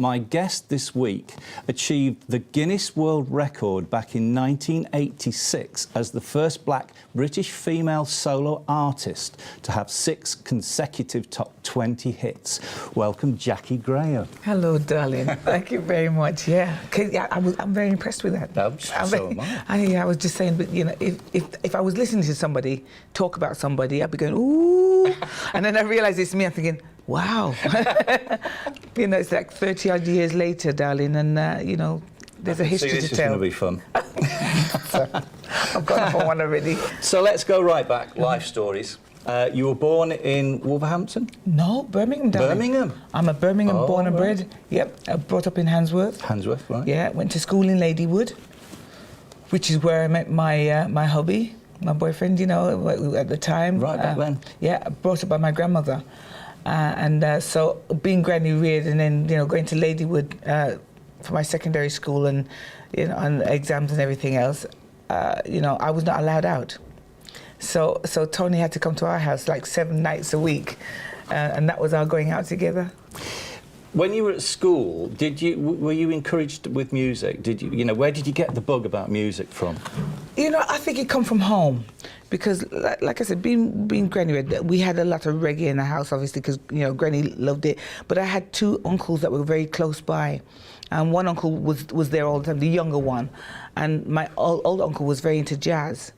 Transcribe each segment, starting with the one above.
my guest this week achieved the Guinness World Record back in 1986 as the first black British female solo artist to have 6 consecutive top 20 hits. Welcome, Jaki Graham. Hello, darling. Thank you very much. Yeah, I'm very impressed with that. So am I. I was just saying, but you know, if I was listening to somebody talk about somebody, I'd be going, ooh, and then I realised it's me. I'm thinking, wow. You know, it's like 30 odd years later, darling, and you know, there's a history to tell. This is going to be fun. I've gone off on one already. So let's go right back. Life stories. You were born in Wolverhampton? No, Birmingham, darling. Birmingham? I'm a Birmingham born and bred. Yep, I brought up in Handsworth. Handsworth, right. Yeah, went to school in Ladywood, which is where I met my hubby, my boyfriend, you know, at the time. Right, back then. Yeah, brought up by my grandmother. So being granny reared and then, you know, going to Ladywood for my secondary school and, you know, and exams and everything else, you know, I was not allowed out. So Tony had to come to our house like 7 nights a week, and that was our going out together. When you were at school, were you encouraged with music? You know, where did you get the bug about music from? You know, I think it come from home, because like I said, being granny, we had a lot of reggae in the house, obviously, because you know granny loved it. But I had 2 uncles that were very close by, and one uncle was there all the time, the younger one, and my old uncle was very into jazz.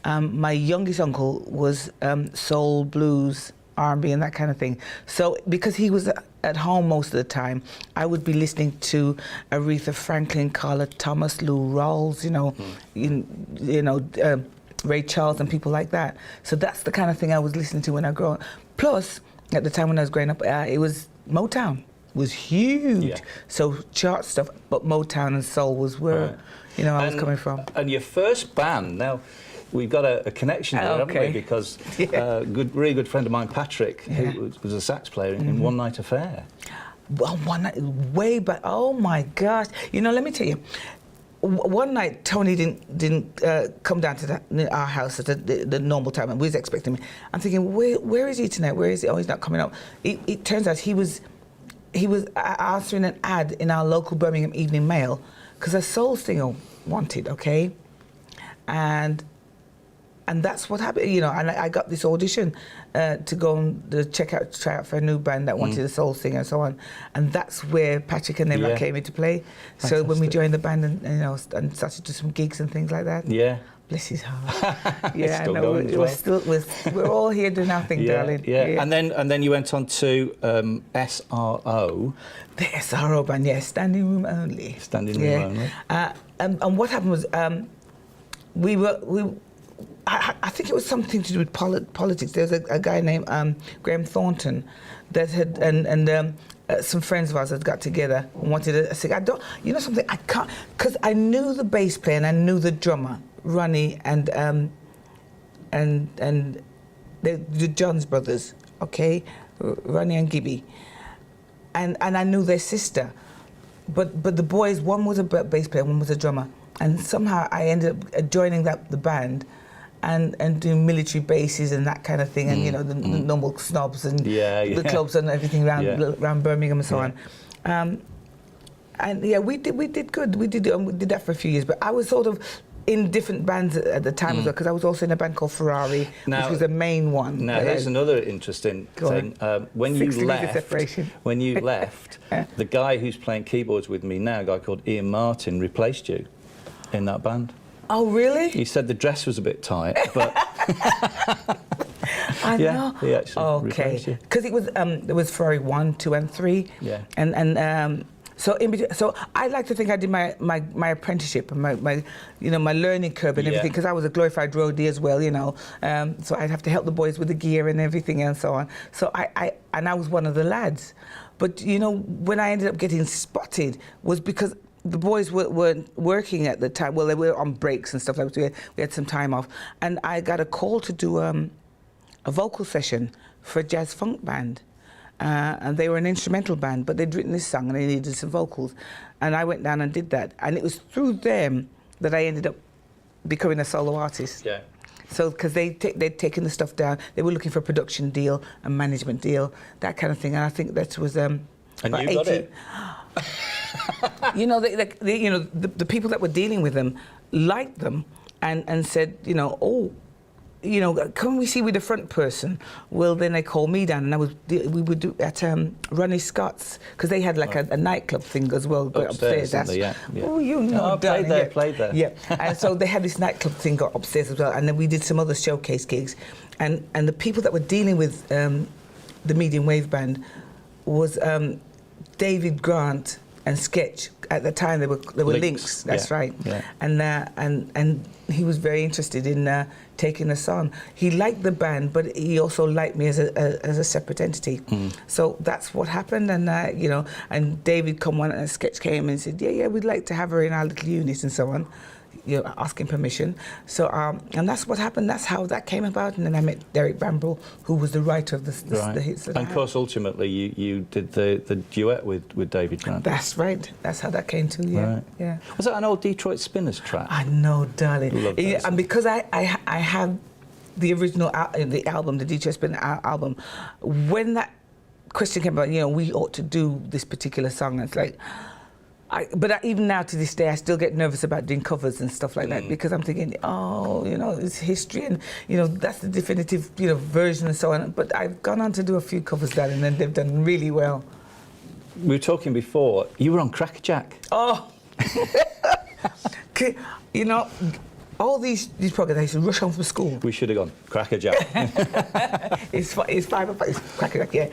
My youngest uncle was soul, blues, R&B and that kind of thing. So because he was at home most of the time, I would be listening to Aretha Franklin, Carla Thomas, Lou Rawls, you know, Ray Charles and people like that. So that's the kind of thing I was listening to when I grew up. Plus, at the time when I was growing up, it was Motown was huge. Yeah. So chart stuff, but Motown and soul was where you know I was coming from. And your first band now. We've got a connection there, haven't we? Because a really good friend of mine, Patrick, who was a sax player in One Night Affair. Well, one night, way back. Oh my gosh! You know, let me tell you. One night, Tony didn't come down to our house at the normal time, and we was expecting him. I'm thinking, where is he tonight? Where is he? Oh, he's not coming up. It turns out he was answering an ad in our local Birmingham Evening Mail because a soul singer wanted, okay, and that's what happened, you know. And I got this audition to go and try out for a new band that wanted a soul singer and so on. And that's where Patrick and them came into play. Fantastic. So when we joined the band and you know and started to do some gigs and things like that. Yeah. Bless his heart. Yeah, I know. We're all here doing our thing, darling. Yeah. And then you went on to SRO. The SRO band, yeah, Standing Room Only. Standing Room Only. And what happened was I think it was something to do with politics. There's a guy named Graham Thornton that had, and some friends of ours had got together and wanted to sing. You know something, I can't, because I knew the bass player and I knew the drummer, Ronnie, and the Johns brothers, okay, Ronnie and Gibby. And I knew their sister. But the boys, one was a bass player, one was a drummer. And somehow I ended up joining the band and doing military bases and that kind of thing, and you know the normal snobs and the clubs and everything around Birmingham and so on. And yeah, we did good. We did that for a few years. But I was sort of in different bands at the time as well, because I was also in a band called Ferrari, which was the main one. Now, there's another interesting thing. When you left, the guy who's playing keyboards with me now, a guy called Ian Martin, replaced you in that band. Oh, really? He said the dress was a bit tight, but I know. He actually replaced you. Because it was there was Ferrari 1, 2, and 3. Yeah. And so in between, so I like to think I did my apprenticeship and my you know my learning curve and everything, because I was a glorified roadie as well, you know. So I'd have to help the boys with the gear and everything and so on. So I was one of the lads, but you know when I ended up getting spotted was because the boys weren't working at the time. Well, they were on breaks and stuff like that. We had some time off. And I got a call to do a vocal session for a jazz funk band. And they were an instrumental band, but they'd written this song and they needed some vocals. And I went down and did that. And it was through them that I ended up becoming a solo artist. Yeah. So, because they'd taken the stuff down, they were looking for a production deal, a management deal, that kind of thing. And I think that was and you got it? You know, the people that were dealing with them liked them and said, you know, oh, you know, can we see with the front person? Well, then they called me down, and we would do at Ronnie Scott's, because they had like a nightclub thing as well upstairs. That's, yeah. Oh, you know, I played there. Yeah, and so they had this nightclub thing got upstairs as well, and then we did some other showcase gigs, and the people that were dealing with the medium wave band was David Grant and Sketch. At the time, they were links. That's right. Yeah. And he was very interested in taking us on. He liked the band, but he also liked me as a separate entity. So that's what happened. And you know, and David come on, and Sketch came and said, yeah, we'd like to have her in our little unit and so on. You know, asking permission. So, and that's what happened. That's how that came about. And then I met Derek Bramble, who was the writer of the hits. That and of course, ultimately, you did the duet with David Grant. That's right. That's how that came to. Yeah, right. yeah. Was that an old Detroit Spinners track? I know, darling. Love that. And because I have the original the album, the Detroit Spinners album, when that question came about, you know, we ought to do this particular song. And it's like. But even now, to this day, I still get nervous about doing covers and stuff like that, because I'm thinking, oh, you know, it's history, and you know, that's the definitive, you know, version and so on. But I've gone on to do a few covers, darling, and they've done really well. We were talking before. You were on Crackerjack. Oh, you know, all these programs, I used to rush home from school. We should have gone Crackerjack. It's 5 o'clock. It's Crackerjack, yeah.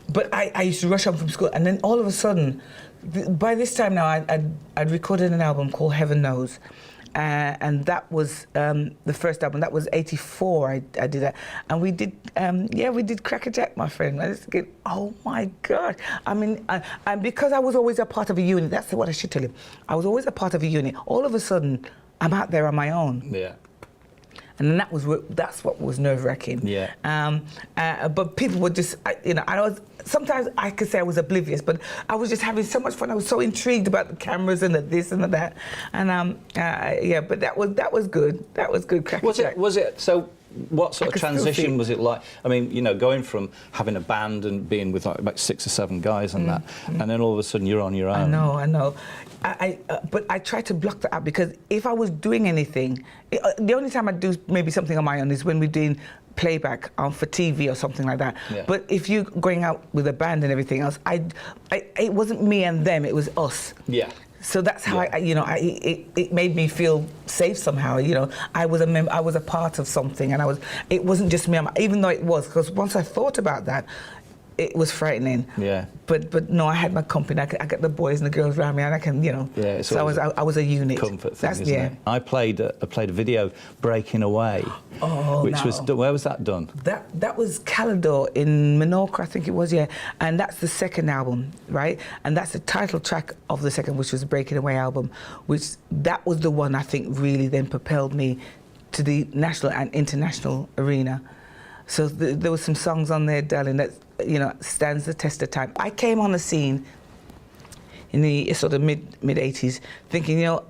But I used to rush home from school, and then all of a sudden. By this time now, I'd recorded an album called Heaven Knows, and that was the first album. That was '84. I did that, and we did Crackerjack, my friend. I just get, oh my God! I mean, and because I was always a part of a unit. That's what I should tell you. I was always a part of a unit. All of a sudden, I'm out there on my own. Yeah. And then that's what was nerve-wracking. Yeah. But people were just, you know, sometimes I could say I was oblivious, but I was just having so much fun. I was so intrigued about the cameras and the this and the that. And yeah, but that was good. That was good. Crackerjack. Was it? So what sort of transition was it like? I mean, you know, going from having a band and being with like about 6 or 7 guys and that, and then all of a sudden you're on your own. I know. But I try to block that out, because if I was doing anything, the only time I do maybe something on my own is when we're doing playback for TV or something like that. Yeah. But if you're going out with a band and everything else, it wasn't me and them, it was us. Yeah. So that's how it made me feel safe somehow. You know, I was a part of something, and it wasn't just me. Even though it was, because once I thought about that, it was frightening. Yeah. But no, I had my company. I got the boys and the girls around me, and I can, you know. Yeah. So I was a unit. Comfort thing, isn't it? I played a video, Breaking Away. Oh, which was where was that done? That was Calidor in Menorca, I think it was, yeah. And that's the second album, right? And that's the title track of the second, which was the Breaking Away album, which that was the one I think really then propelled me to the national and international arena. So there were some songs on there, darling, that, you know, stands the test of time. I came on the scene in the sort of mid 80s, thinking, you know,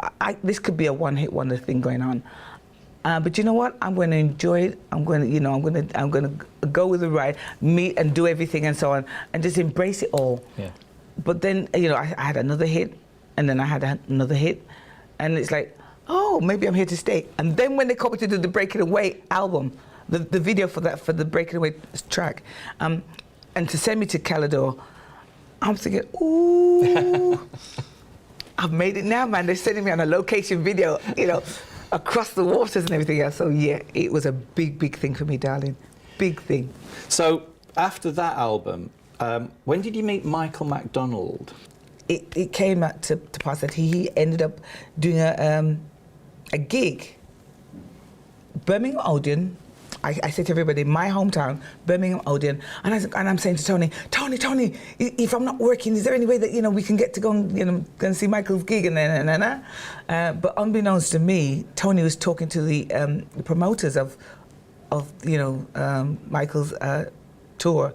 this could be a one-hit wonder thing going on. But you know what? I'm going to enjoy it. I'm going to go with the ride, meet and do everything and so on, and just embrace it all. Yeah. But then, you know, I had another hit, and then I had another hit, and it's like, oh, maybe I'm here to stay. And then when they called me to do the Breaking Away album, the video for the Breaking Away track, and to send me to Calidor, I'm thinking, ooh, I've made it now, man. They're sending me on a location video, you know, across the waters and everything else. So yeah, it was a big, big thing for me, darling. Big thing. So after that album, when did you meet Michael MacDonald? It came out to pass that he ended up doing a gig, Birmingham Odeon. I said to everybody, my hometown, Birmingham Odeon, and I'm saying to Tony, if I'm not working, is there any way that, you know, we can get to go and see Michael's gig? And then, but unbeknownst to me, Tony was talking to the promoters of you know, Michael's tour,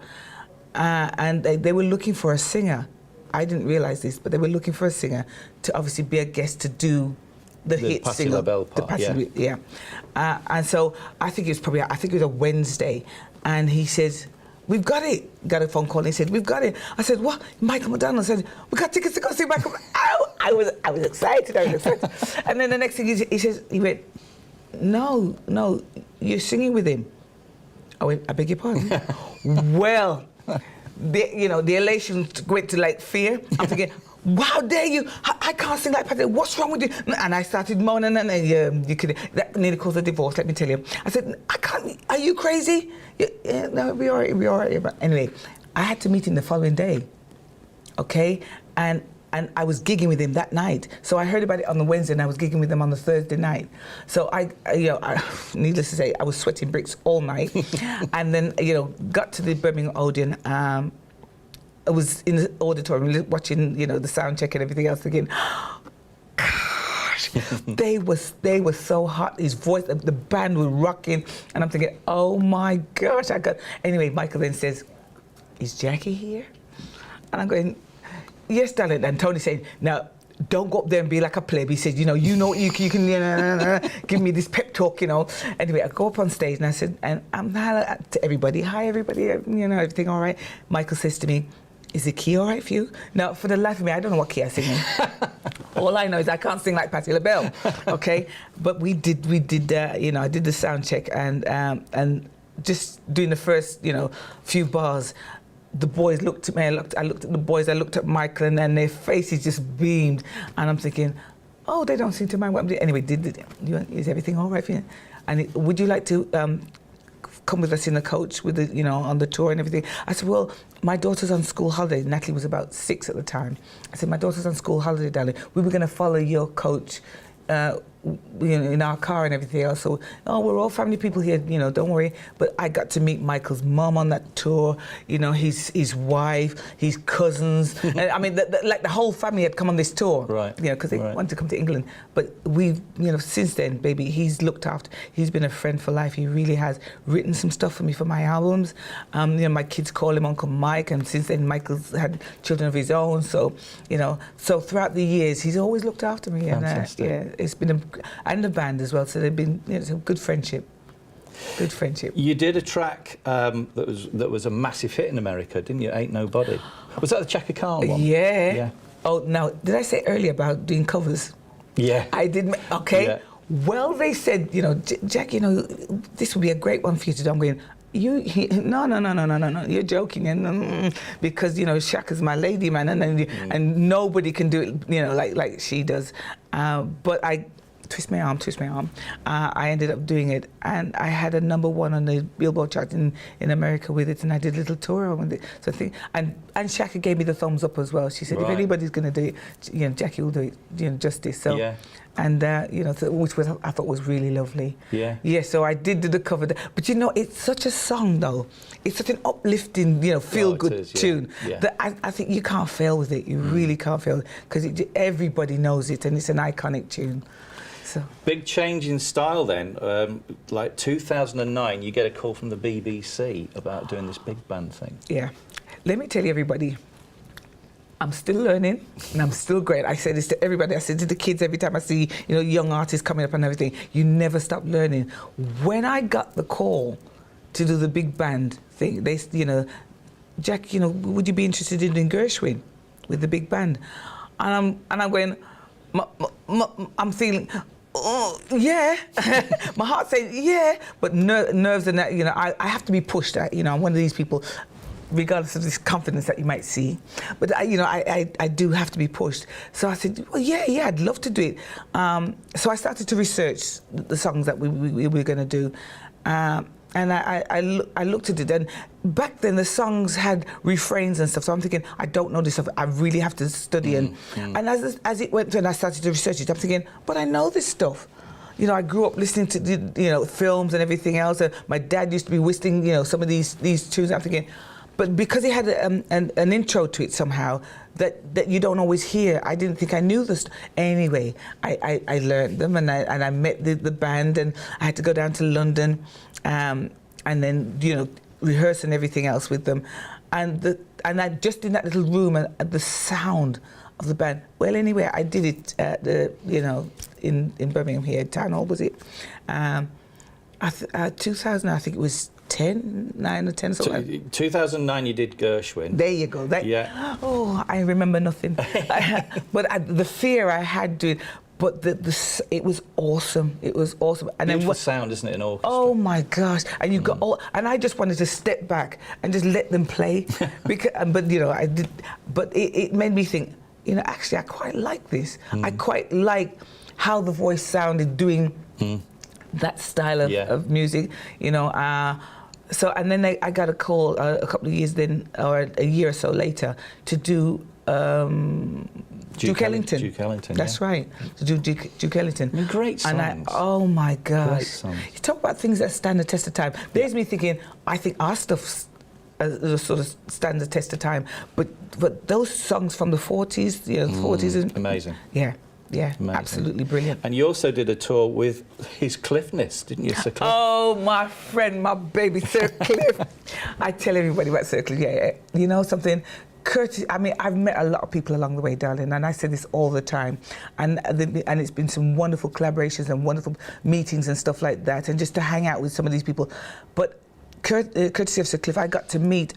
and they were looking for a singer. I didn't realize this, but they were looking for a singer to obviously be a guest to do the hit Patti single, LaBelle part, yeah. And so I think it was a Wednesday, and he says, we've got it. Got a phone call and he said, we've got it. I said, what? Michael MacDonald said, we got tickets to go see Michael. I was excited. And then the next thing he went, no, you're singing with him. I went, I beg your pardon? Well, the elation went to like fear. I'm thinking, how dare you? I can't sing like Patty. What's wrong with you? And I started moaning, and that nearly caused a divorce, let me tell you. I said, I can't, are you crazy? Yeah, no, it'll be all right. But anyway, I had to meet him the following day, okay? And I was gigging with him that night. So I heard about it on the Wednesday, and I was gigging with him on the Thursday night. So I needless to say, I was sweating bricks all night. And then, got to the Birmingham Odeon. I was in the auditorium watching, the sound check and everything else again. Gosh, they were so hot. His voice, the band was rocking, and I'm thinking, oh my gosh, Anyway, Michael then says, is Jackie here? And I'm going, yes, darling. And Tony said, now, don't go up there and be like a pleb. He said, you can give me this pep talk, Anyway, I go up on stage and I said, and I'm to everybody, hi everybody, everything all right? Michael says to me, is the key all right for you? Now, for the life of me, I don't know what key I sing in. All I know is I can't sing like Patti LaBelle, okay? But we did, I did the sound check and just doing the first, few bars, the boys looked at me, I looked at the boys, I looked at Michael, and then their faces just beamed. And I'm thinking, oh, they don't seem to mind what I'm doing. Anyway, is everything all right for you? And would you like to come with us in the coach with the, on the tour and everything? I said, well, my daughter's on school holiday. Natalie was about 6 at the time. I said, my daughter's on school holiday, darling. We were going to follow your coach in our car and everything else. So, we're all family people here, don't worry. But I got to meet Michael's mom on that tour, his wife, his cousins. And, I mean, the whole family had come on this tour. Right. Because they wanted to come to England. But we've, since then, baby, he's looked after, he's been a friend for life. He really has written some stuff for me for my albums. My kids call him Uncle Mike, and since then, Michael's had children of his own. So, so throughout the years, he's always looked after me. Fantastic. And, it's been and the band as well, so they've been it's a good friendship. Good friendship. You did a track that was a massive hit in America, didn't you? Ain't Nobody. Was that the Chaka Khan one? Yeah. Oh, now, did I say earlier about doing covers? Yeah. I did. Okay. Yeah. Well, they said, Jack, this would be a great one for you to do. I'm going, no, you're joking, and because Shaka's my lady, man, and nobody can do it, like she does. But I twist my arm. I ended up doing it, and I had a #1 on the Billboard chart in America with it, and I did a little tour with it. So I think, and Shaka gave me the thumbs up as well. She said, if anybody's going to do it, Jackie will do it, justice. So. Yeah. And which I thought was really lovely. Yeah. Yeah. So I did do the cover, but it's such a song though. It's such an uplifting, feel-good tune that I think you can't fail with it. You really can't fail because everybody knows it, and it's an iconic tune. So. Big change in style then. Like 2009, you get a call from the BBC about doing this big band thing. Yeah. Let me tell you, everybody. I'm still learning, and I'm still great. I say this to everybody. I say to the kids every time I see, young artists coming up and everything. You never stop learning. When I got the call to do the big band thing, they, Jack, would you be interested in doing Gershwin with the big band? And I'm going, I'm feeling, oh yeah. My heart's saying yeah, but nerves and that. I have to be pushed. I'm one of these people. Regardless of this confidence that you might see, but I do have to be pushed. So I said, well, yeah, I'd love to do it. So I started to research the songs that we were going to do, and I looked at it. And back then the songs had refrains and stuff. So I'm thinking, I don't know this stuff. I really have to study. And as it went through, and I started to research it, I'm thinking, but I know this stuff. I grew up listening to films and everything else. And my dad used to be whistling some of these tunes. I'm thinking. But because it had an intro to it somehow that you don't always hear, I didn't think I knew this. Anyway, I learned them, and I met the band, and I had to go down to London, and then rehearse and everything else with them, and I just in that little room and the sound of the band. Well, anyway, I did it at in Birmingham here, Town Hall was it. 2000, I think it was 9 or 10 or something. 2009 you did Gershwin. There you go. Yeah. Oh, I remember nothing. But the fear I had doing, but it was awesome. It was awesome. And Beautiful then sound, isn't it, in orchestra? Oh my gosh! And you got all, and I just wanted to step back and just let them play, because. But you know, I did. But it made me think. You know, actually, I quite like this. I quite like how the voice sounded doing that style of music. You know. So and then I got a call a couple of years then, or a year or so later, to do Duke Ellington. Duke Ellington. That's right. To do Duke Ellington. I mean, great songs. And oh my gosh! Great songs. You talk about things that stand the test of time. There's me thinking. I think our stuff sort of stands the test of time, but those songs from the 40s, you know, 40s and amazing. Yeah. Yeah, amazing. Absolutely brilliant. And you also did a tour with his Cliffness, didn't you, Sir Cliff? Oh, my friend, my baby, Sir Cliff. I tell everybody about Sir Cliff. Yeah. You know something? Curtis, I mean, I've met a lot of people along the way, darling, and I say this all the time. And it's been some wonderful collaborations and wonderful meetings and stuff like that, and just to hang out with some of these people. But courtesy of Sir Cliff, I got to meet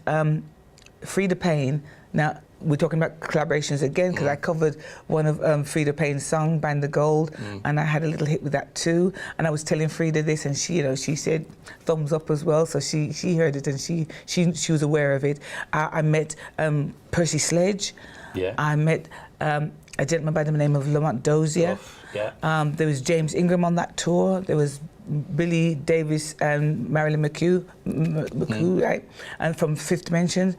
Frida Payne. Now, we're talking about collaborations again, because I covered one of Frida Payne's song, Band of Gold, and I had a little hit with that too. And I was telling Frida this, and she, you know, she said thumbs up as well. So she heard it, and she was aware of it. I met Percy Sledge. Yeah. I met a gentleman by the name of Lamont Dozier. Yeah. There was James Ingram on that tour. There was Billy Davis and Marilyn McHugh, right? And from Fifth Dimension.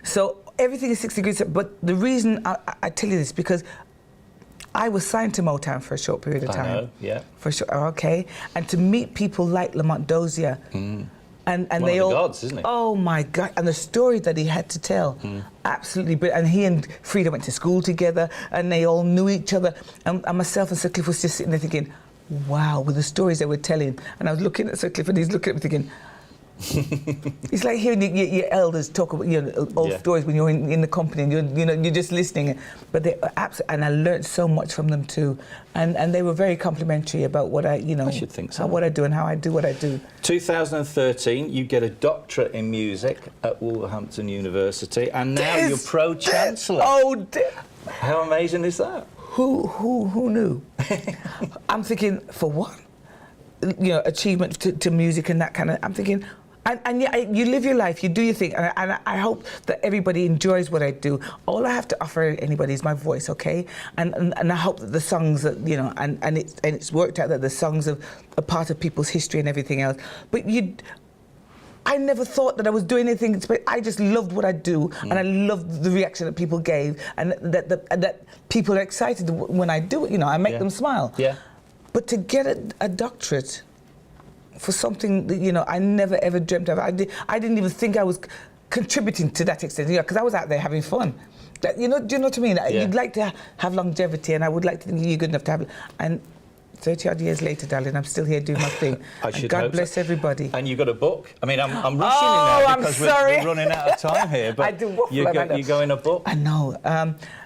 So everything is 6 degrees. But the reason I tell you this, because I was signed to Motown for a short period of time. I know, yeah. For sure, okay. And to meet people like Lamont Dozier, and one they of all, the gods, isn't he? Oh my God! And the story that he had to tell, absolutely brilliant. And he and Frida went to school together, and they all knew each other. And myself and Sir Cliff was just sitting there thinking, wow, with the stories they were telling. And I was looking at Sir Cliff, and he's looking at me thinking. It's like hearing your elders talk about old stories when you're in the company, and you're just listening. But they absolutely, and I learned so much from them too. And they were very complimentary about what I should think so. What I do and how I do what I do. 2013, you get a doctorate in music at Wolverhampton University, and now you're pro-chancellor. Oh, how amazing is that? Who knew? I'm thinking, for what? Achievement to music and that kind of. I'm thinking. And yeah, you live your life, you do your thing, and I hope that everybody enjoys what I do. All I have to offer anybody is my voice, okay? And I hope that the songs that and it's worked out that the songs are a part of people's history and everything else. But I never thought that I was doing anything. I just loved what I do, and I loved the reaction that people gave, and that people are excited when I do it. I make them smile. Yeah. But to get a doctorate for something that, I never ever dreamt of. I didn't even think I was contributing to that extent, because I was out there having fun. Do you know what I mean? Yeah. You'd like to have longevity, and I would like to think you're good enough to have it. And 30-odd years later, darling, I'm still here doing my thing. God bless everybody. And you've got a book. I mean, I'm rushing in now because we're running out of time here. But I do waffle, you go in a book. I know.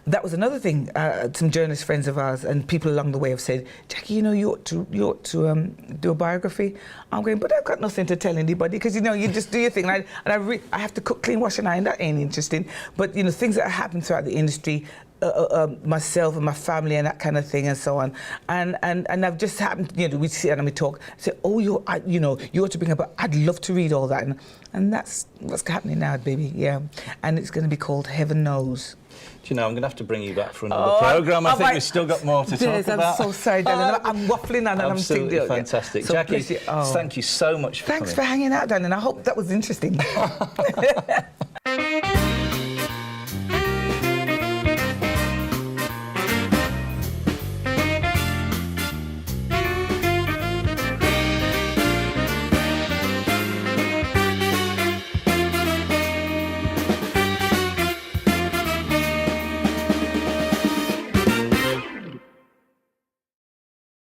That was another thing. Some journalist friends of ours and people along the way have said, Jackie, you ought to do a biography. I'm going, but I've got nothing to tell anybody, because you just do your thing. And I have to cook, clean, wash, and iron. That ain't interesting. But things that happen throughout the industry. Myself and my family and that kind of thing and so on, and I've just happened. We sit and we talk. Say, oh, you ought to bring up. I'd love to read all that, and that's what's happening now, baby. Yeah, and it's going to be called Heaven Knows. Do I'm going to have to bring you back for another programme. I think we've still got more to talk about. I'm so sorry, darling. I'm waffling on and I'm still doing it. Fantastic. So Jackie, thank you so much for coming. Thanks for hanging out, darling. I hope that was interesting.